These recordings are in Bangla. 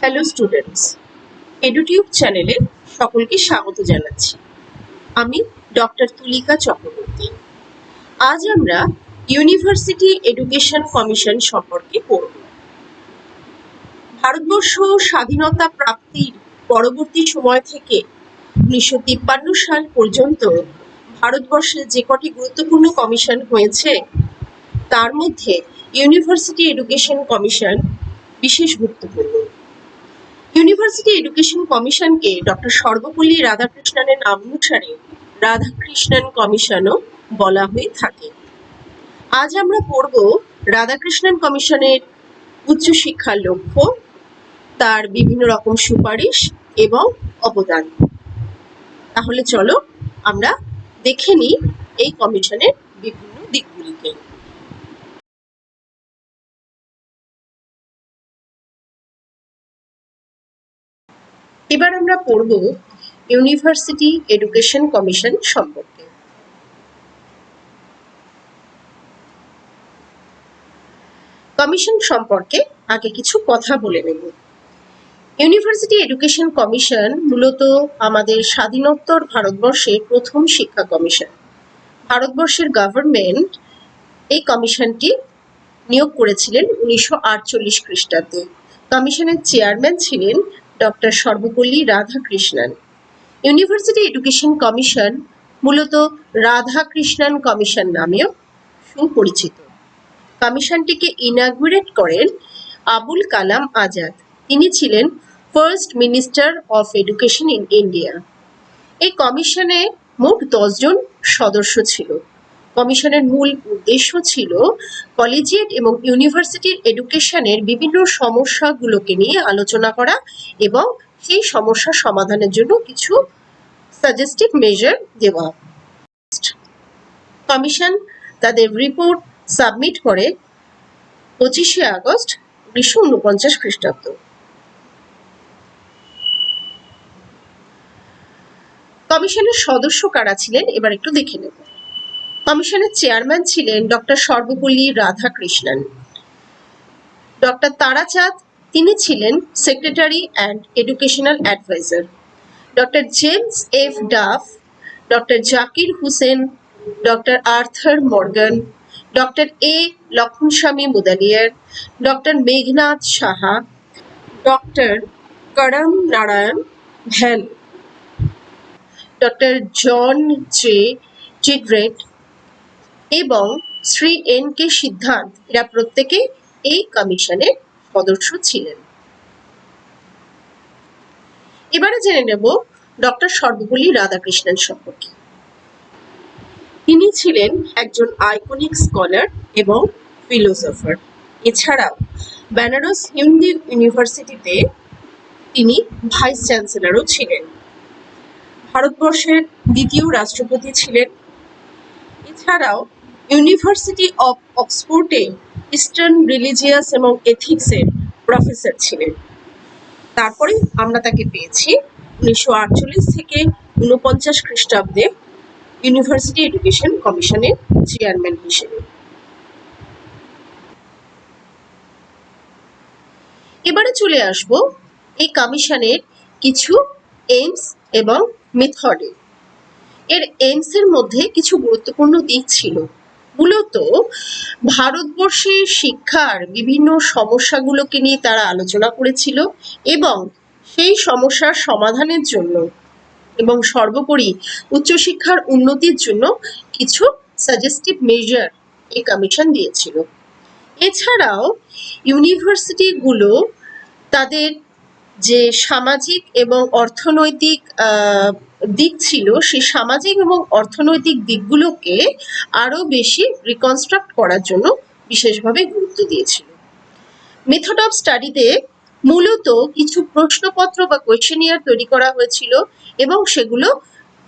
হ্যালো স্টুডেন্টস, এডুটিউব চ্যানেলে সকলকে স্বাগত জানাচ্ছি। আমি ডক্টর তুলিকা চক্রবর্তী। আজ আমরা ইউনিভার্সিটি এডুকেশন কমিশন সম্পর্কে পড়ব। ভারতবর্ষ স্বাধীনতা প্রাপ্তির পরবর্তী সময় থেকে 1953 সাল পর্যন্ত ভারতবর্ষে যে কটি গুরুত্বপূর্ণ কমিশন হয়েছে তার মধ্যে ইউনিভার্সিটি এডুকেশন কমিশন বিশেষ গুরুত্বপূর্ণ। ইউনিভার্সিটি এডুকেশন কমিশনকে ডক্টর সর্বপল্লী রাধাকৃষ্ণনের নাম অনুসারে রাধাকৃষ্ণন কমিশনও বলা হয়ে থাকে। আজ আমরা পড়ব রাধাকৃষ্ণন কমিশনের উচ্চশিক্ষার লক্ষ্য, তার বিভিন্ন রকম সুপারিশ এবং অবদান। তাহলে চলো আমরা দেখে নিই এই কমিশনের বিভিন্ন দিকগুলিকে। এবার আমরা পড়ব ইউনিভার্সিটি এডুকেশন কমিশন সম্পর্কে। কমিশন সম্পর্কে আগে কিছু কথা বলে নেব। ইউনিভার্সিটি এডুকেশন কমিশন মূলত আমাদের স্বাধীনোত্তর ভারতবর্ষের প্রথম শিক্ষা কমিশন। ভারতবর্ষের গভর্নমেন্ট এই কমিশনটি নিয়োগ করেছিলেন 1948 খ্রিস্টাব্দে। কমিশনের চেয়ারম্যান ছিলেন doctor Sarvepalli Radhakrishnan. University education commission মূলত রাধাকৃষ্ণন কমিশন নামেও সুপরিচিত। কমিশনটিকে ইনাগুরেট করেন আবুল কালাম আজাদ। তিনি ছিলেন first minister of education in India. এই কমিশনে মোট 10 জন সদস্য ছিল। কমিশনের মূল উদ্দেশ্য ছিল কলেজিয়েট এবং ইউনিভার্সিটির এডুকেশনের বিভিন্ন সমস্যাগুলোকে নিয়ে আলোচনা করা এবং সেই সমস্যা সমাধানের জন্য কিছু সাজেস্টিভ মেজার দেওয়া। কমিশন তাদের রিপোর্ট সাবমিট করে 25শে আগস্ট 1949 খ্রিস্টাব্দ। কমিশনের সদস্য কারা ছিলেন এবার একটু দেখে নেব। কমিশনের চেয়ারম্যান ছিলেন ডক্টর সর্বপল্লী রাধাকৃষ্ণন। ডক্টর তারাচাঁদ তিনি ছিলেন secretary and educational adviser. Doctor James F Duff, doctor Zakir Hussain, doctor Arthur Morgan, doctor A Lakshmanaswami Mudaliar, doctor Meghnad Saha, doctor Karam Narayan Bahl, doctor John J Tigert এবং শ্রী এন কে সিদ্ধান্ত, এরা প্রত্যেকে এই কমিশনের সদস্য ছিলেন। এবারে জেনে নেব ডক্টর সর্বপল্লী রাধাকৃষ্ণন সম্পর্কে। তিনি ছিলেন একজন আইকনিক স্কলার এবং ফিলোসফার। এছাড়াও বেনারস হিন্দু ইউনিভার্সিটিতে তিনি ভাইস চ্যান্সেলরও ছিলেন। ভারতবর্ষের দ্বিতীয় রাষ্ট্রপতি ছিলেন। এছাড়াও ইউনিভার্সিটি অফ অক্সফোর্ডে ইস্টার্ন রিলিজিয়াস এবং এথিক্সের প্রফেসর ছিলেন। তারপরে আমরা তাকে পেয়েছি 1948 থেকে 49 খ্রিস্টাব্দে ইউনিভার্সিটি এডুকেশন কমিশনের চেয়ারম্যান হিসেবে। এবারে চলে আসব এই কমিশনের কিছু এইমস এবং মেথডে। এর এইমস এর মধ্যে কিছু গুরুত্বপূর্ণ দিক ছিল। মূলত ভারতবর্ষের শিক্ষার বিভিন্ন সমস্যাগুলোকে নিয়ে তারা আলোচনা করেছিল এবং সেই সমস্যার সমাধানের জন্য এবং সর্বোপরি উচ্চশিক্ষার উন্নতির জন্য কিছু সাজেস্টিভ মেজার এই কমিশন দিয়েছিল। এছাড়াও ইউনিভার্সিটিগুলো তাদের যে সামাজিক এবং অর্থনৈতিক দিক ছিল, সেই সামাজিক এবং অর্থনৈতিক দিকগুলোকে আরো বেশি রিকনস্ট্রাক্ট করার জন্য বিশেষভাবে গুরুত্ব দিয়েছিল। মেথড অফ স্টাডিতে মূলত কিছু প্রশ্নপত্র বা কোয়েশ্চেনিয়ার তৈরি করা হয়েছিল এবং সেগুলো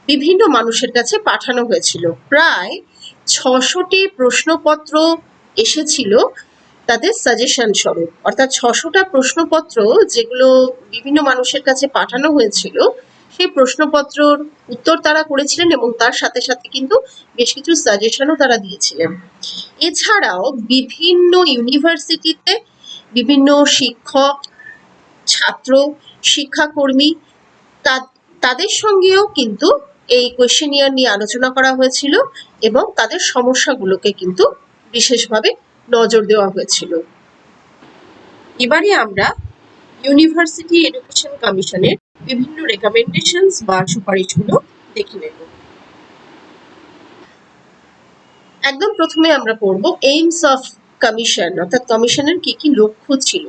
বিভিন্ন মানুষের কাছে পাঠানো হয়েছিল। প্রায় 600টি প্রশ্নপত্র এসেছিল তাদের সাজেশন স্বরূপ, অর্থাৎ 600টা প্রশ্নপত্র যেগুলো বিভিন্ন মানুষের কাছে পাঠানো হয়েছিল, সেই প্রশ্নপত্রর উত্তর তারা করেছিলেন এবং তার সাথে সাথে কিন্তু বেশ কিছু সাজেশনও তারা দিয়েছিলেন। এছাড়াও বিভিন্ন ইউনিভার্সিটিতে বিভিন্ন শিক্ষক ছাত্র, শিক্ষাকর্মী তাদের সঙ্গেও কিন্তু এই কোয়েশ্চেনিয়ার নিয়ে আলোচনা করা হয়েছিল এবং তাদের সমস্যাগুলোকে কিন্তু বিশেষভাবে নজর দেওয়া হয়েছিল। এবারে আমরা ইউনিভার্সিটি এডুকেশন কমিশনের বিভিন্ন রেকমেন্ডেশনস বা সুপারিশগুলো দেখে নেব। একদম প্রথমে আমরা পড়ব এইমস অফ কমিশন, অর্থাৎ কমিশনের কি কি লক্ষ্য ছিল।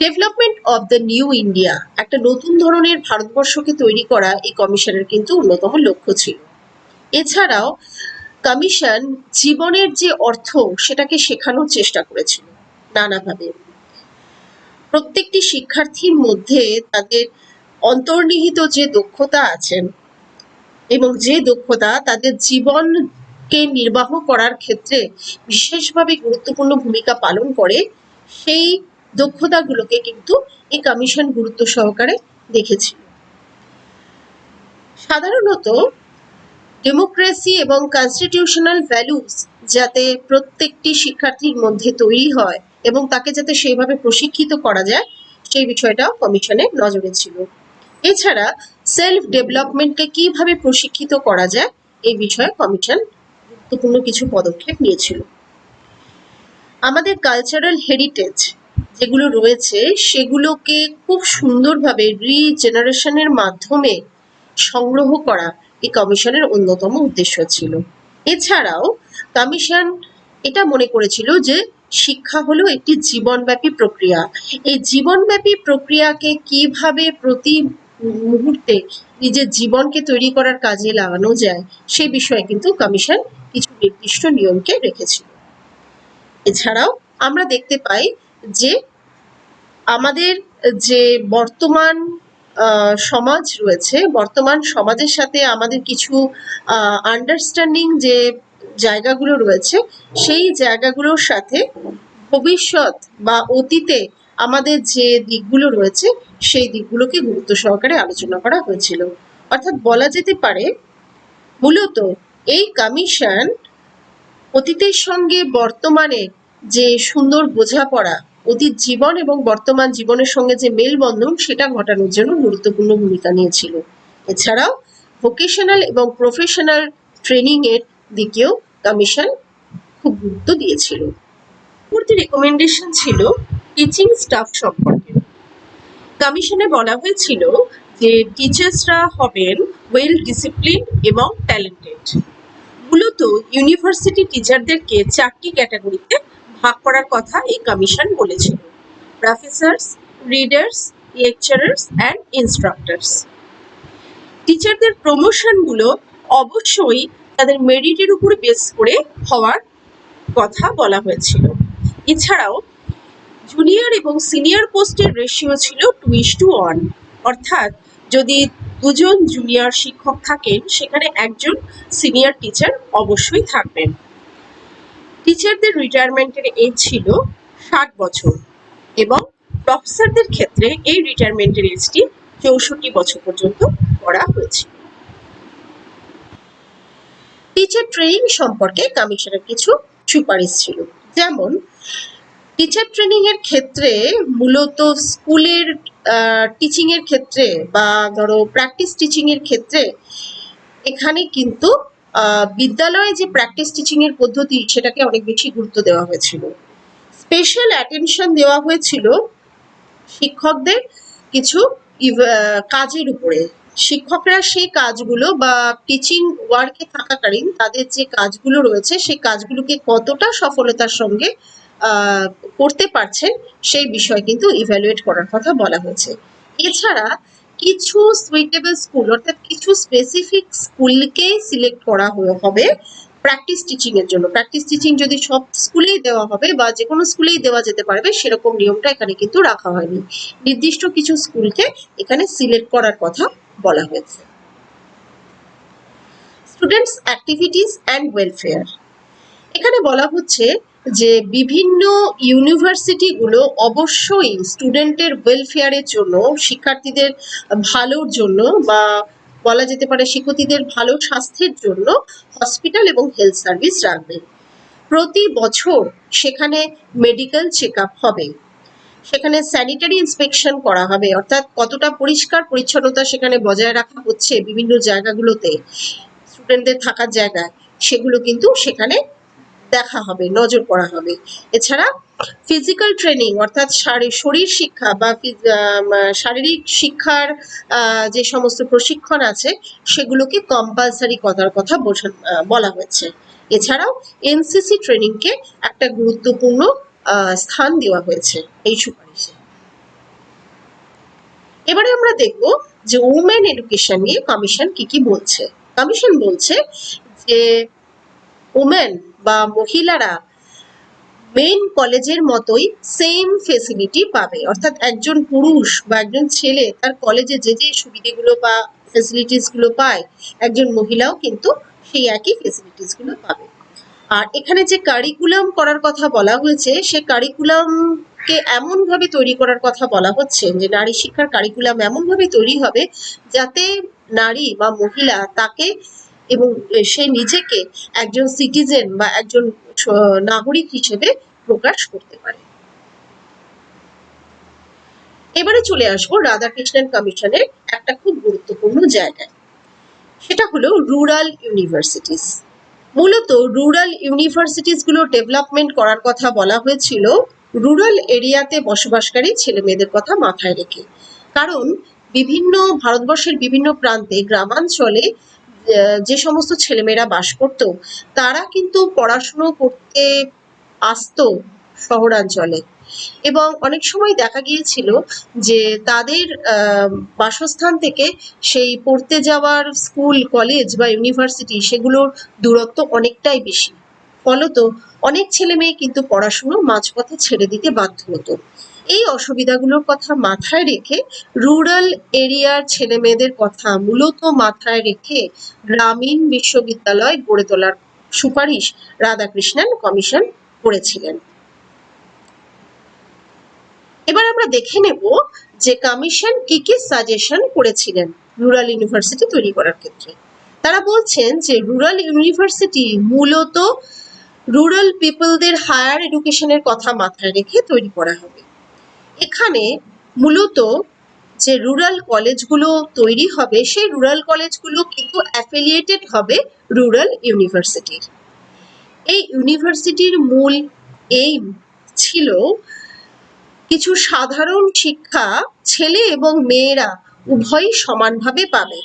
Development of the new India, একটা নতুন ধরনের ভারতবর্ষকে তৈরি করা এই কমিশনের কিন্তু অন্যতম লক্ষ্য ছিল। এছাড়াও কমিশন জীবনের যে অর্থ সেটাকে শেখানোর চেষ্টা করেছিল নানাভাবে। প্রত্যেকটি শিক্ষার্থীর মধ্যে তাদের অন্তর্নিহিত যে দক্ষতা আছেন এবং যে দক্ষতা তাদের জীবনকে নির্বাহ করার ক্ষেত্রে বিশেষভাবে গুরুত্বপূর্ণ ভূমিকা পালন করে, সেই দক্ষতাগুলোকে কিন্তু এই কমিশন গুরুত্ব সহকারে দেখেছিল। সাধারণত ডেমোক্রেসি এবং কনস্টিটিউশনাল ভ্যালুস যাতে প্রত্যেকটি শিক্ষার্থীর মধ্যে তৈরি হয় এবং তাকে যাতে সেইভাবে প্রশিক্ষিত করা যায়, সেই বিষয়টাও কমিশনের নজরে ছিল। এছাড়া সেলফ ডেভেলপমেন্টকে কিভাবে প্রশিক্ষিত করা যায় এই বিষয়ে কমিশন গুরুত্বপূর্ণ কিছু পদক্ষেপ নিয়েছিল। আমাদের কালচারাল হেরিটেজ যেগুলো রয়েছে সেগুলোকে খুব সুন্দরভাবে রিজেনারেশনের মাধ্যমে সংগ্রহ করা এই কমিশনের অন্যতম উদ্দেশ্য ছিল। এছাড়াও কমিশন এটা মনে করেছিল যে শিক্ষা হলো একটি জীবনব্যাপী প্রক্রিয়া। এই জীবনব্যাপী প্রক্রিয়াকে কিভাবে প্রতি মুহূর্তে নিজের জীবনকে তৈরি করার কাজে লাগানো যায় সে বিষয়ে কিন্তু কমিশন কিছু নির্দিষ্ট নিয়মকে রেখেছিল। এছাড়াও আমরা দেখতে পাই যে আমাদের যে বর্তমান সমাজ রয়েছে, বর্তমান সমাজের সাথে আমাদের কিছু আন্ডারস্ট্যান্ডিং যে জায়গাগুলো রয়েছে, সেই জায়গাগুলোর সাথে ভবিষ্যৎ বা অতীতে আমাদের যে দিকগুলো রয়েছে সেই দিকগুলোকে গুরুত্ব সহকারে আলোচনা করা হয়েছিল। অর্থাৎ বলা যেতে পারে মূলত এই কমিশন অতীতের সঙ্গে বর্তমানে যে সুন্দর বোঝাপড়া, অতীত জীবন এবং বর্তমান জীবনের সঙ্গে যে মেলবন্ধন সেটা ঘটানোর জন্য গুরুত্বপূর্ণ ভূমিকা নিয়েছিল। এছাড়াও ভোকেশনাল এবং প্রফেশনাল ট্রেনিং এর দিকেও কমিশন খুব গুরুত্ব দিয়েছিল। পরবর্তী রেকমেন্ডেশন ছিল টিচিং স্টাফ সম্পর্কে। কমিশনে বলা হয়েছিল যে টিচার্সরা হবেন ওয়েল ডিসিপ্লিন এবং ট্যালেন্টেড। মূলত ইউনিভার্সিটি টিচারদেরকে 4টি ক্যাটাগরিতে ভাগ করার কথা এই কমিশন বলেছিল: professors, readers, lecturers and instructors. টিচারদের প্রমোশনগুলো অবশ্যই তাদের মেরিটের উপর বেস করে হওয়ার কথা বলা হয়েছিল। এছাড়াও জুনিয়র এবং সিনিয়র পোস্টের রেশিও ছিল 2:1, অর্থাৎ যদি দুজন জুনিয়র শিক্ষক থাকেন সেখানে একজন সিনিয়র টিচার অবশ্যই থাকবেন। টিচারদের রিটায়ারমেন্টের এজ ছিল 60 বছর এবং প্রফেসরদের ক্ষেত্রে এই রিটায়ারমেন্টের এজটি 64 বছর পর্যন্ত করা হয়েছিল। টিচার ট্রেনিং সম্পর্কে কমিশনের কিছু সুপারিশ ছিল, যেমন টিচার ট্রেনিং এর ক্ষেত্রে মূলত স্কুলের টিচিং এর ক্ষেত্রে বা ধরো প্র্যাকটিস টিচিং এর ক্ষেত্রে এখানে কিন্তু বিদ্যালয়ে যে প্র্যাকটিস টিচিং এর পদ্ধতি সেটাকে অনেক বেশি গুরুত্ব দেওয়া হয়েছিল। স্পেশাল অ্যাটেনশন দেওয়া হয়েছিল শিক্ষকদের কিছু কাজের উপরে। শিক্ষকরা সেই কাজগুলো বা টিচিং ওয়ার্কে থাকাকালীন তাদের যে কাজগুলো রয়েছে সেই কাজগুলোকে কতটা সফলতার সঙ্গে করতে পারছেন সেই বিষয় কিন্তু ইভ্যালুয়েট করার কথা বলা হয়েছে। এছাড়া কিছু সুইটেবল স্কুল অর্থাৎ কিছু স্পেসিফিক স্কুলকে সিলেক্ট করা হবে প্র্যাকটিস টিচিং এর জন্য। প্র্যাকটিস টিচিং যদি সব স্কুলেই দেওয়া হবে বা যে কোনো স্কুলেই দেওয়া যেতে পারবে সেরকম নিয়মটা এখানে কিন্তু রাখা হয়নি। নির্দিষ্ট কিছু স্কুলকে এখানে সিলেক্ট করার কথা বলা হয়েছে। স্টুডেন্টস অ্যাক্টিভিটিস অ্যান্ড ওয়েলফেয়ার, এখানে বলা হচ্ছে যে বিভিন্ন ইউনিভার্সিটিগুলো অবশ্যই স্টুডেন্টের ওয়েলফেয়ারের জন্য, শিক্ষার্থীদের ভালোর জন্য বা বলা যেতে পারে শিক্ষার্থীদের ভালো স্বাস্থ্যের জন্য হসপিটাল এবং হেলথ সার্ভিস রাখবে। প্রতি বছর সেখানে মেডিকেল চেক আপ হবে। সেখানে স্যানিটারি ইন্সপেকশন করা হবে, অর্থাৎ কতটা পরিষ্কার পরিচ্ছন্নতা সেখানে বজায় রাখা হচ্ছে বিভিন্ন জায়গাগুলোতে, স্টুডেন্টদের থাকার জায়গায়, সেগুলো কিন্তু সেখানে দেখা হবে, নজর করা হবে। এছাড়া ফিজিক্যাল ট্রেনিং অর্থাৎ শরীর শিক্ষা বা শারীরিক শিক্ষার যে সমস্ত প্রশিক্ষণ আছে সেগুলোকে কম্পালসারি করার কথা বলা হয়েছে। এছাড়াও এনসিসি ট্রেনিংকে একটা গুরুত্বপূর্ণ স্থান দেওয়া হয়েছে এই সুপারিশে। এবারে আমরা দেখব যে উমেন এডুকেশন নিয়ে কমিশন কি বলছে। কমিশন বলছে যে উমেন বা মহিলারা মেইন কলেজের মতোই সেম ফেসিলিটি পাবে, অর্থাৎ একজন পুরুষ বা একজন ছেলে তার কলেজে যে সুবিধাগুলো বা ফেসিলিটিস গুলো পায়, একজন মহিলাও কিন্তু সেই একই ফেসিলিটিস গুলো পাবে। আর এখানে যে কারিকুলাম করার কথা বলা হয়েছে, সে কারিকুলামকে এমন ভাবে তৈরি করার কথা বলা হচ্ছে যে নারী শিক্ষার কারিকুলাম এমন ভাবে তৈরি হবে যাতে নারী বা মহিলা তাকে এবং সে নিজেকে একজন সিটিজেন বা একজন নাগরিক হিসেবে প্রকাশ করতে পারে। এবারে চলে আসবো রাধাকৃষ্ণন কমিশনের একটা খুব গুরুত্বপূর্ণ জায়গায়, সেটা হলো রুরাল ইউনিভার্সিটিস। মূলত রুরাল ইউনিভার্সিটিস গুলো ডেভেলপমেন্ট করার কথা বলা হয়েছিল রুরাল এরিয়াতে বসবাসকারী ছেলে মেয়েদের কথা মাথায় রেখে। কারণ ভারতবর্ষের বিভিন্ন প্রান্তে গ্রামাঞ্চলে যে সমস্ত ছেলেমেয়েরা বাস করত তারা কিন্তু পড়াশুনো করতে আসতো শহরাঞ্চলে, এবং অনেক সময় দেখা গিয়েছিল যে তাদের বাসস্থান থেকে সেই পড়তে যাওয়ার স্কুল, কলেজ বা ইউনিভার্সিটি সেগুলোর দূরত্ব অনেকটাই বেশি। ফলত অনেক ছেলে মেয়ে কিন্তু পড়াশুনো মাঝপথে ছেড়ে দিতে বাধ্য হতো। এই অসুবিধাগুলোর কথা মাথায় রেখে রুরাল এরিয়ার ছেলে মেয়েদের কথা মূলত মাথায় রেখে গ্রামীণ বিশ্ববিদ্যালয় গড়ে তোলার সুপারিশ রাধাকৃষ্ণন কমিশন করেছিলেন। এবার আমরা দেখে নেব যে কমিশন কি সাজেশন করেছিলেন রুরাল ইউনিভার্সিটি তৈরি করার ক্ষেত্রে। তারা বলছেন যে রুরাল ইউনিভার্সিটি মূলত রুরাল পিপলদের হায়ার এডুকেশনের কথা মাথায় রেখে তৈরি করা হবে। এখানে মূলত যে রুরাল কলেজগুলো তৈরি হবে সেই রুরাল কলেজগুলো কিন্তু অ্যাফিলিয়েটেড হবে রুরাল ইউনিভার্সিটির। এই ইউনিভার্সিটির মূল এইম ছিল কিছু সাধারণ শিক্ষা ছেলে এবং মেয়েরা উভয়ই সমানভাবে পাবে,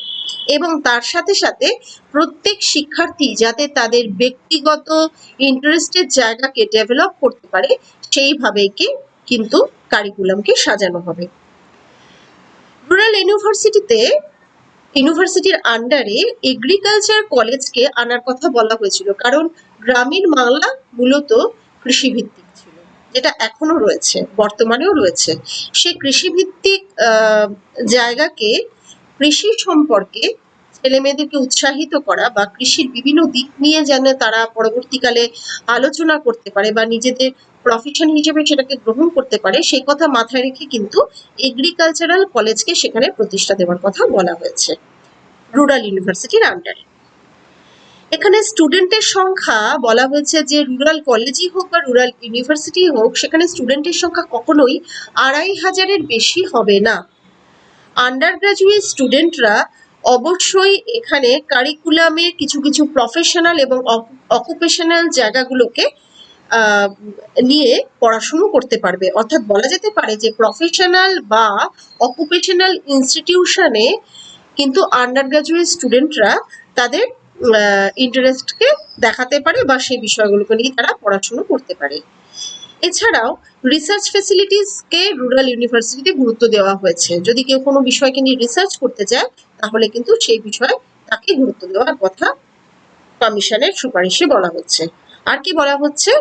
এবং তার সাথে সাথে প্রত্যেক শিক্ষার্থী যাতে তাদের ব্যক্তিগত ইন্টারেস্টের জায়গাকে ডেভেলপ করতে পারে সেইভাবেই কিন্তু কারিকুলামকে সাজানো হবে। রুরাল ইউনিভার্সিটির আন্ডারে এগ্রিকালচার কলেজকে আনার কথা বলা হয়েছিল, কারণ গ্রামীণ বাংলা মূলত কৃষিভিত্তিক ছিল, যেটা এখনো রয়েছে, বর্তমানেও রয়েছে। সে কৃষিভিত্তিক জায়গাকে কৃষি সম্পর্কে ছেলে মেয়েদেরকে উৎসাহিত করা বা কৃষির বিভিন্ন দিক নিয়ে যেন তারা পরবর্তীকালে আলোচনা করতে পারে বা নিজেদের প্রফেশন হিসেবে সেটাকে গ্রহণ করতে পারে, সেই কথা মাথায় রেখে কিন্তু এগ্রিকালচারাল কলেজকে সেখানে প্রতিষ্ঠা দেওয়ার কথা বলা হয়েছে রুরাল ইউনিভার্সিটির আন্ডারে। এখানে স্টুডেন্টের সংখ্যা বলা হয়েছে যে রুরাল কলেজই হোক বা রুরাল ইউনিভার্সিটি হোক, সেখানে স্টুডেন্টের সংখ্যা কখনোই 2500-এর বেশি হবে না। আন্ডার গ্রাজুয়েট স্টুডেন্টরা অবশ্যই এখানে কারিকুলামে কিছু প্রফেশনাল এবং অকুপেশনাল জায়গাগুলোকে নিয়ে পড়াশুনো করতে পারবে, অর্থাৎ বলা যেতে পারে যে প্রফেশনাল বা অকুপেশনাল ইনস্টিটিউশনে কিন্তু আন্ডার গ্রাজুয়েট স্টুডেন্টরা তাদের ইন্টারেস্টকে দেখাতে পারে বা সেই বিষয়গুলোকে নিয়ে তারা পড়াশুনো করতে পারে। এছাড়াও রিসার্চ ফেসিলিটিসকে রুরাল ইউনিভার্সিটিতে গুরুত্ব দেওয়া হয়েছে। যদি কেউ কোনো বিষয়কে নিয়ে রিসার্চ করতে চায় তাহলে কিন্তু সেই বিষয়ে তাকে গুরুত্ব দেওয়ার কথা কমিশনের সুপারিশে বলা হচ্ছে। আর কি বলা হচ্ছে?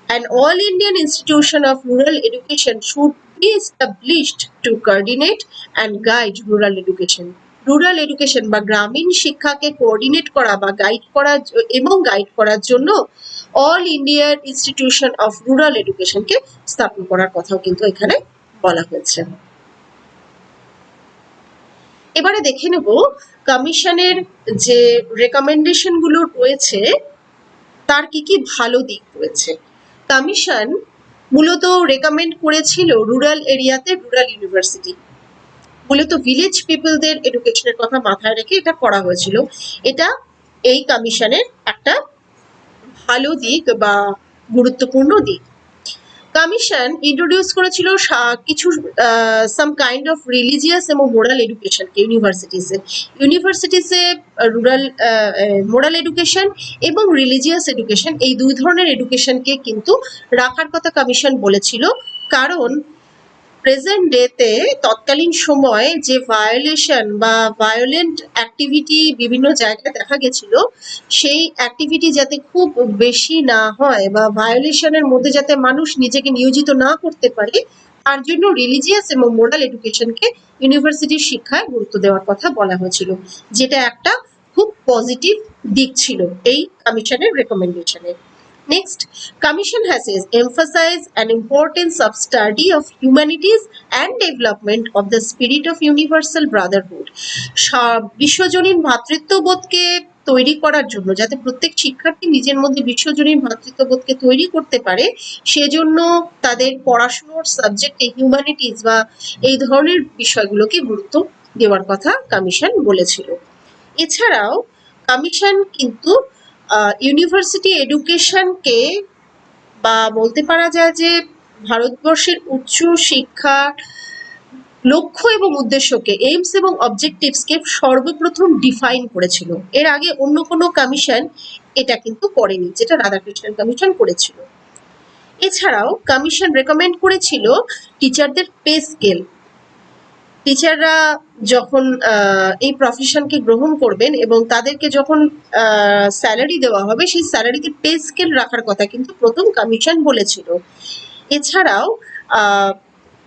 An all Indian institution of rural education should be established to coordinate and guide rural education. Rural education বা গ্রামীণ শিক্ষাকে কোঅর্ডিনেট করা বা গাইড করার জন্য অল ইন্ডিয়ার ইনস্টিটিউশন অফ রুরাল এডুকেশনকে স্থাপন করার কথাও কিন্তু এখানে বলা হয়েছে। এবারে দেখে নেব কমিশনের যে রেকমেন্ডেশন গুলো রয়েছে তার কি ভালো দিক রয়েছে। কমিশন মূলত রেকমেন্ড করেছিল রুরাল এরিয়াতে রুরাল ইউনিভার্সিটি, মূলত ভিলেজ পিপলদের এডুকেশনের কথা মাথায় রেখে এটা করা হয়েছিল। এটা এই কমিশনের একটা ভালো দিক বা গুরুত্বপূর্ণ দিক। কমিশন ইন্ট্রোডিউস করেছিল কিছু সাম কাইন্ড অফ রিলিজিয়াস এবং মোরাল এডুকেশনকে ইউনিভার্সিটিসে রুরাল মোরাল এডুকেশন এবং রিলিজিয়াস এডুকেশন, এই দুই ধরনের এডুকেশনকে কিন্তু রাখার কথা কমিশন বলেছিল। কারণ প্রেজেন্ট ডেতে তৎকালীন সময়ে যে ভায়োলেশন বা ভায়োলেন্ট অ্যাক্টিভিটি বিভিন্ন জায়গায় দেখা গেছিল, সেই অ্যাক্টিভিটি যাতে খুব বেশি না হয় বা ভায়োলেশনের মধ্যে যাতে মানুষ নিজেকে নিয়োজিত না করতে পারে, তার জন্য রিলিজিয়াস এবং মোরাল এডুকেশনকে ইউনিভার্সিটির শিক্ষায় গুরুত্ব দেওয়ার কথা বলা হয়েছিল, যেটা একটা খুব পজিটিভ দিক ছিল এই কমিশনের রেকমেন্ডেশনে। Next, Commission has emphasized an importance of study of humanities and development of the spirit of universal brotherhood. বিশ্বজনীন ভ্রাতৃত্ববোধকে তৈরি করার জন্য, যাতে প্রত্যেক শিক্ষার্থী নিজের মধ্যে বিশ্বজনীন ভ্রাতৃত্ববোধকে তৈরি করতে পারে, সেজন্য তাদের পড়াশোনার সাবজেক্টে হিউম্যানিটিজ বা এই ধরনের বিষয়গুলোকে গুরুত্ব দেওয়ার কথা কমিশন বলেছিল। এছাড়াও কমিশন কিন্তু ইউনিভার্সিটি এডুকেশনকে বা বলতে পারা যায় যে ভারতবর্ষের উচ্চ শিক্ষা লক্ষ্য এবং উদ্দেশ্যকে, এইমস এবং অবজেক্টিভসকে সর্বপ্রথম ডিফাইন করেছিল। এর আগে অন্য কোনো কমিশন এটা কিন্তু করেনি, যেটা রাধাকৃষ্ণন কমিশন করেছিল। এছাড়াও কমিশন রেকমেন্ড করেছিল টিচারদের পে স্কেল। টিচাররা যখন এই প্রফেশনকে গ্রহণ করবেন এবং তাদেরকে যখন স্যালারি দেওয়া হবে, সেই স্যালারিতে পে স্কেল রাখার কথা কিন্তু প্রথম কমিশন বলেছিল। এছাড়াও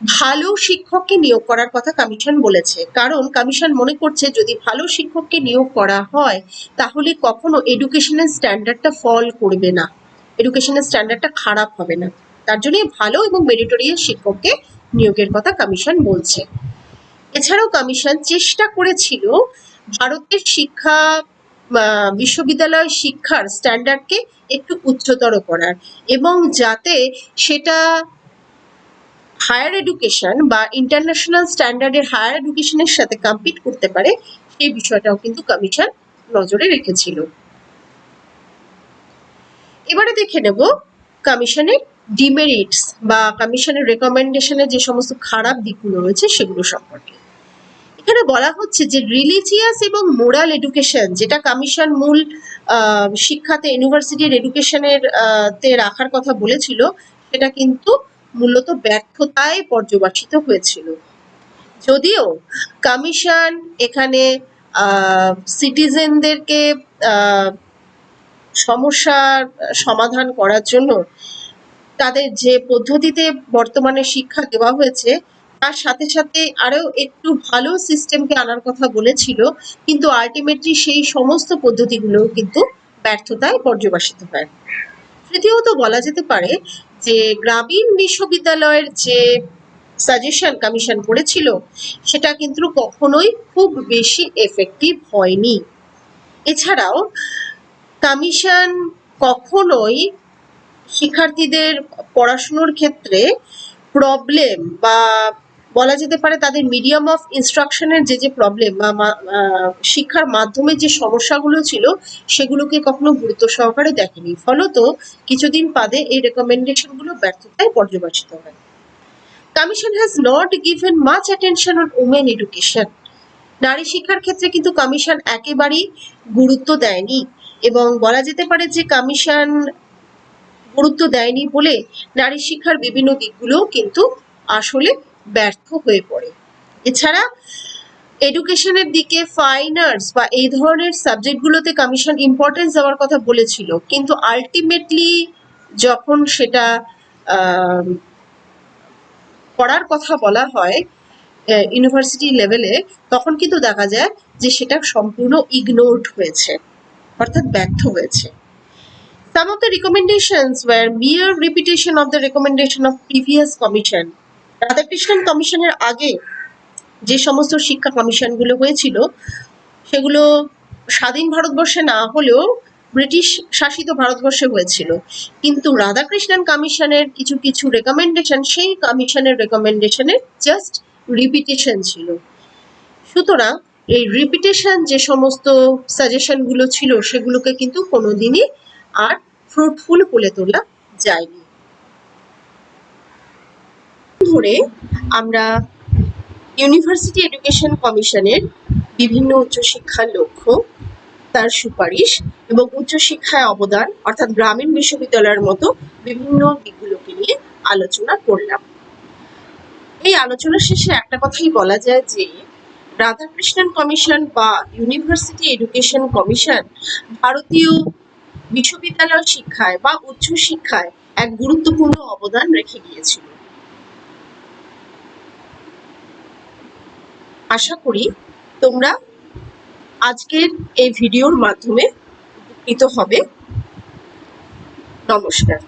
ভালো শিক্ষককে নিয়োগ করার কথা কমিশন বলেছে, কারণ কমিশন মনে করছে যদি ভালো শিক্ষককে নিয়োগ করা হয় তাহলে কখনো এডুকেশনের স্ট্যান্ডার্ডটা ফল করবে না, এডুকেশনের স্ট্যান্ডার্ডটা খারাপ হবে না। তার জন্য ভালো এবং মেরিটোরিয়াস শিক্ষককে নিয়োগের কথা কমিশন বলছে। এছাড়াও কমিশন চেষ্টা করেছিল ভারতের শিক্ষা বিশ্ববিদ্যালয় শিক্ষার স্ট্যান্ডার্ডকে একটু উচ্চতর করার, এবং যাতে সেটা হায়ার এডুকেশন বা ইন্টারন্যাশনাল স্ট্যান্ডার্ডের হায়ার এডুকেশনের সাথে কম্পিট করতে পারে, সেই বিষয়টাও কিন্তু কমিশন নজরে রেখেছিল। এবারে দেখে নেব কমিশনের ডিমেরিটস বা কমিশনের রেকমেন্ডেশনের যে সমস্ত খারাপ দিকগুলো রয়েছে সেগুলো সম্পর্কে। এখানে বলা হচ্ছে যে রিলিজিয়াস এবং মোরাল এডুকেশন, যেটা কমিশন মূল শিক্ষাতে ইউনিভার্সিটির এডুকেশনের তে রাখার কথা বলেছিল, সেটা কিন্তু মূলত ব্যর্থতায় পর্যবেসিত হয়েছিল। যদিও কমিশন এখানে সিটিজেনদেরকে সমস্যার সমাধান করার জন্য তাদের যে পদ্ধতিতে বর্তমানে শিক্ষা দেওয়া হয়েছে তার সাথে সাথে আরো একটু ভালো সিস্টেমকে আনার কথা বলেছিল, কিন্তু আলটিমেটলি সেই সমস্ত পদ্ধতিগুলো কিন্তু ব্যর্থতায় পর্যবেসিত হয়। তৃতীয়ত বলা যেতে পারে যে গ্রামীণ বিশ্ববিদ্যালয়ের যে সাজেশন কমিশন করেছিল সেটা কিন্তু কখনোই খুব বেশি এফেক্টিভ হয়নি। এছাড়াও কমিশন কখনোই শিক্ষার্থীদের পড়াশুনোর ক্ষেত্রে প্রবলেম বা বলা যেতে পারে তাদের মিডিয়াম অফ ইনস্ট্রাকশনের যে প্রবলেম বা শিক্ষার মাধ্যমে যে সমস্যাগুলো ছিল সেগুলোকে কখনো গুরুত্ব সহকারে দেখেনি, ফলত কিছুদিন বাদে এই রেকমেন্ডেশনগুলো ব্যর্থতায় পর্যবেসিত হয়। Commission has not given much attention on women education. নারী শিক্ষার ক্ষেত্রে কিন্তু কমিশন একেবারেই গুরুত্ব দেয়নি, এবং বলা যেতে পারে যে কমিশন গুরুত্ব দেয়নি বলে নারী শিক্ষার বিভিন্ন দিকগুলোও কিন্তু আসলে ব্যর্থ হয়ে পড়ে। এছাড়া এডুকেশনের দিকে ফাইন আর্টস বা এই ধরনের সাবজেক্টগুলোতে কমিশন ইম্পর্টেন্স দেওয়ার কথা বলেছিল, কিন্তু আলটিমেটলি যখন সেটা করার কথা বলা হয় ইউনিভার্সিটি লেভেলে, তখন কিন্তু দেখা যায় যে সেটা সম্পূর্ণ ইগনোরড হয়েছে, অর্থাৎ ব্যর্থ হয়েছে। Some of the recommendations were mere repetition of the recommendation of previous commission. Radhakrishnan কমিশনের আগে যে সমস্ত শিক্ষা কমিশনগুলো হয়েছিল সেগুলো স্বাধীন ভারতবর্ষে না হলেও ব্রিটিশ শাসিত ভারতবর্ষে হয়েছিল, কিন্তু রাধাকৃষ্ণন কমিশনের কিছু কিছু রেকমেন্ডেশন সেই কমিশনের রেকমেন্ডেশনের জাস্ট রিপিটেশন ছিল। সুতরাং এই রিপিটেশন যে সমস্ত সাজেশনগুলো ছিল সেগুলোকে কিন্তু কোনোদিনই আর ফ্রুটফুল বলে তোলা যায়নি। ধরে আমরা ইউনিভার্সিটি এডুকেশন কমিশনের বিভিন্ন উচ্চশিক্ষার লক্ষ্য, তার সুপারিশ এবং উচ্চশিক্ষায় অবদান অর্থাৎ গ্রামীণ বিশ্ববিদ্যালয়ের মতো বিভিন্ন দিকগুলোকে নিয়ে আলোচনা করলাম। এই আলোচনার শেষে একটা কথাই বলা যায় যে রাধাকৃষ্ণন কমিশন বা ইউনিভার্সিটি এডুকেশন কমিশন ভারতীয় বিশ্ববিদ্যালয় শিক্ষায় বা উচ্চশিক্ষায় এক গুরুত্বপূর্ণ অবদান রেখে গিয়েছিল। আশা করি তোমরা আজকের এই ভিডিওর মাধ্যমে উপকৃত হবে। নমস্কার।